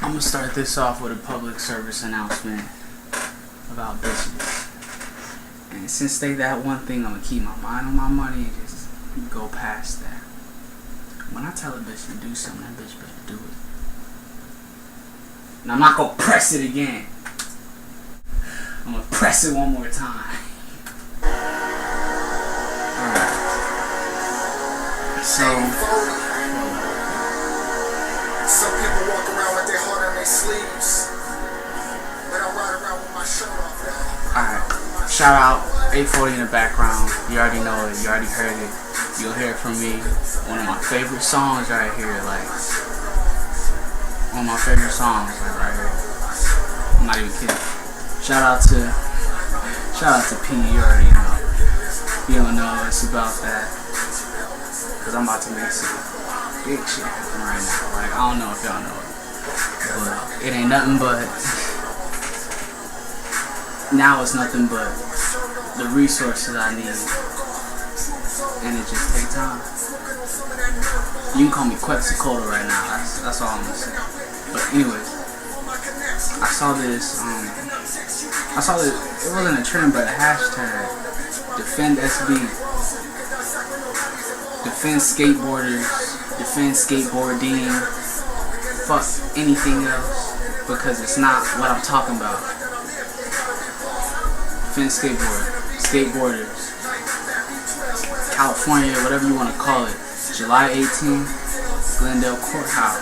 I'm gonna start this off with a public service announcement about bitches. And since they that one thing, I'm gonna keep my mind on my money and just go past that. When I tell a bitch to do something, that bitch better do it. And I'm not gonna press it again. I'm gonna press it one more time. Alright. So, some people walk around with their heart on their sleeves, but I ride around with my shirt off, y'all. Alright. Shout out 840 in the background. You already know it. You already heard it. You'll hear it from me. One of my favorite songs right here. Like, one of my favorite songs, like right here. I'm not even kidding. Shout out to P. You already know. You don't know it's about that. Cause I'm about to make some big shit happen right now. Like, I don't know if y'all know it. But it ain't nothing but, now it's nothing but the resources I need. And it just takes time. You can call me Quetzalcoatl right now. That's all I'm gonna say. But anyways, I saw this, it wasn't a trend, but a hashtag. Defend SB. Defend skateboarders. Defend skateboarding. Fuck anything else, because it's not what I'm talking about. Defend skateboarders. California, whatever you want to call it. July 18th, Glendale Courthouse.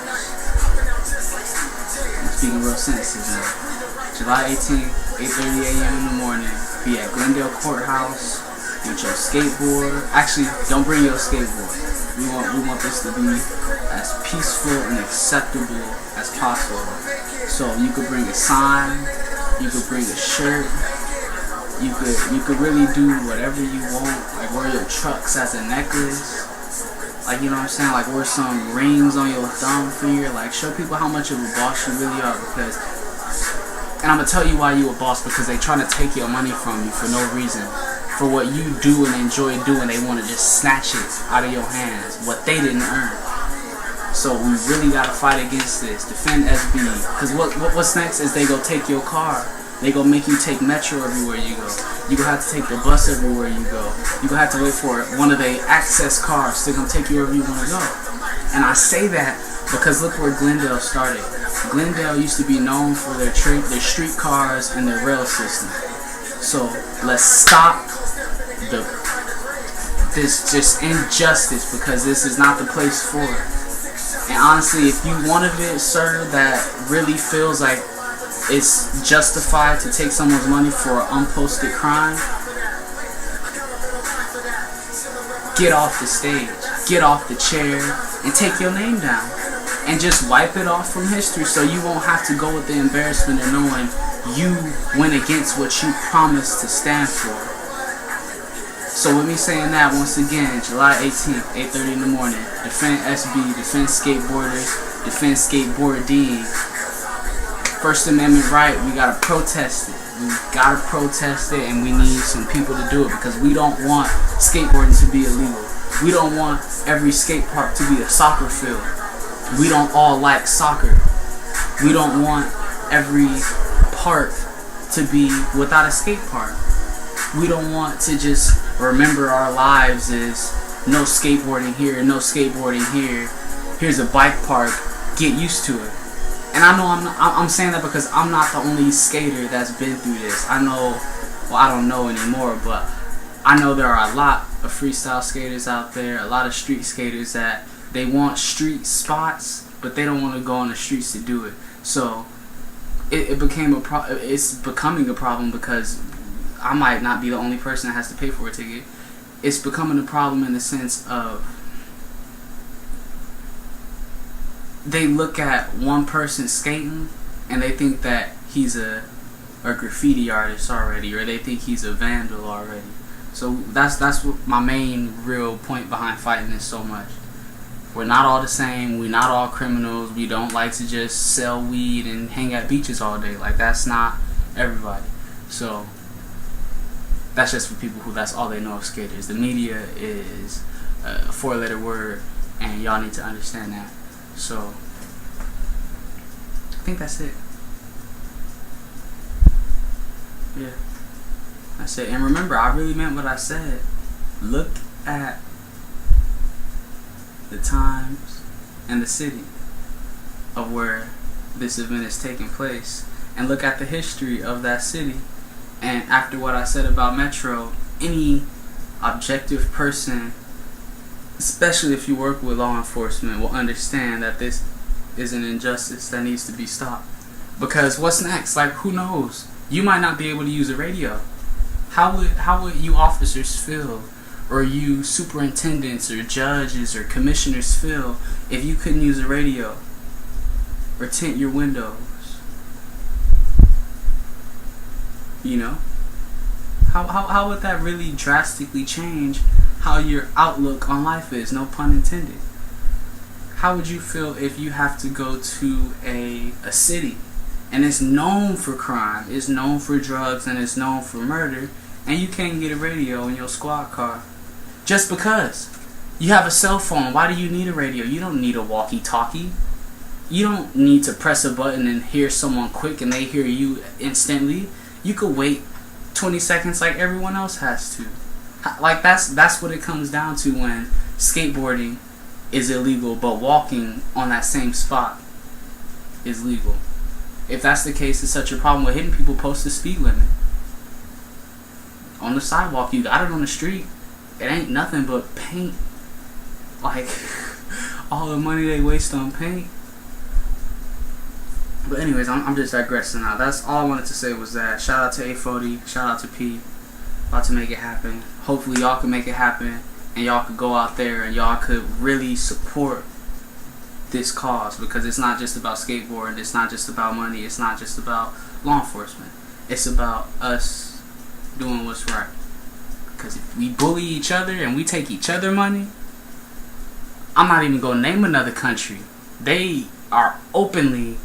I'm speaking real sentences now. July 18th, 8:30 a.m. in the morning. Be at Glendale Courthouse with your skateboard. Actually, don't bring your skateboard. We want this to be as peaceful and acceptable as possible. So you could bring a sign, you could bring a shirt, you could really do whatever you want. Like wear your trucks as a necklace. Like, you know what I'm saying? Like wear some rings on your thumb finger. Like show people how much of a boss you really are, because, and I'm gonna tell you why you a boss, because they trying to take your money from you for no reason. For what you do and enjoy doing, they want to just snatch it out of your hands, what they didn't earn. So we really gotta fight against this. Defend SB. Because what's next is they go take your car. They go make you take metro everywhere you go. You gonna have to take the bus everywhere you go. You gonna have to wait for one of the access cars to come take you wherever you want to go. And I say that because look where Glendale started. Glendale used to be known for their street cars and their rail system. So let's stop this just injustice, because this is not the place for it. And honestly, if you one of it, sir, that really feels like it's justified to take someone's money for an unposted crime, get off the stage, get off the chair, and take your name down. And just wipe it off from history, so you won't have to go with the embarrassment of knowing you went against what you promised to stand for. So with me saying that, once again, July 18th, 8:30 in the morning, defend SB, defend skateboarders, defend skateboarding. First Amendment right, we gotta protest it. We gotta protest it, and we need some people to do it, because we don't want skateboarding to be illegal. We don't want every skate park to be a soccer field. We don't all like soccer. We don't want every park to be without a skate park. We don't want to just remember our lives as no skateboarding here, no skateboarding here. Here's a bike park, get used to it. And I know I'm saying that because I'm not the only skater that's been through this. I know, well, I don't know anymore, but I know there are a lot of freestyle skaters out there, a lot of street skaters that they want street spots, but they don't want to go on the streets to do it. So it's becoming a problem, because I might not be the only person that has to pay for a ticket. It's becoming a problem in the sense of they look at one person skating and they think that he's a graffiti artist already, or they think he's a vandal already. So that's what my main real point behind fighting this so much. We're not all the same. We're not all criminals. We don't like to just sell weed and hang at beaches all day. Like, that's not everybody. So that's just for people who that's all they know of skaters. The media is a four-letter word, and y'all need to understand that. So think that's it. Yeah, that's it. And remember, I really meant what I said. Look at the times and the city of where this event is taking place, and look at the history of that city. And after what I said about Metro, any objective person, especially if you work with law enforcement, will understand that this is an injustice that needs to be stopped. Because what's next? Like, who knows? You might not be able to use a radio. How would you officers feel, or you superintendents or judges or commissioners feel, if you couldn't use a radio or tint your windows? You know? How would that really drastically change how your outlook on life is? No pun intended. How would you feel if you have to go to a city and it's known for crime, it's known for drugs, and it's known for murder, and you can't get a radio in your squad car just because you have a cell phone? Why do you need a radio? You don't need a walkie-talkie. You don't need to press a button and hear someone quick and they hear you instantly. You could wait 20 seconds like everyone else has to. Like, that's what it comes down to when skateboarding is illegal, but walking on that same spot is legal. If that's the case, it's such a problem with hitting people. Post the speed limit on the sidewalk. You got it on the street. It ain't nothing but paint. Like, all the money they waste on paint. But anyways, I'm just digressing now. That's all I wanted to say was that. Shout out to A40. Shout out to P. About to make it happen. Hopefully y'all can make it happen, and y'all could go out there and y'all could really support this cause, because it's not just about skateboarding, it's not just about money, it's not just about law enforcement. It's about us doing what's right. Because if we bully each other and we take each other money, I'm not even going to name another country. They are openly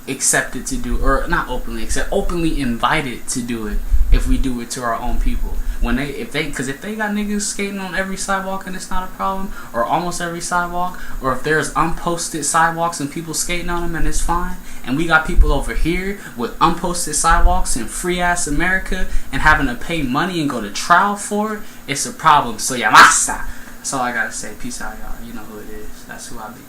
accepted to do, or not openly accept, openly invited to do it if we do it to our own people. If they got niggas skating on every sidewalk and it's not a problem, or almost every sidewalk, or if there's unposted sidewalks and people skating on them and it's fine, and we got people over here with unposted sidewalks in free ass America and having to pay money and go to trial for it, it's a problem. So yeah, masa. That's all I gotta say. Peace out, y'all. You know who it is. That's who I be.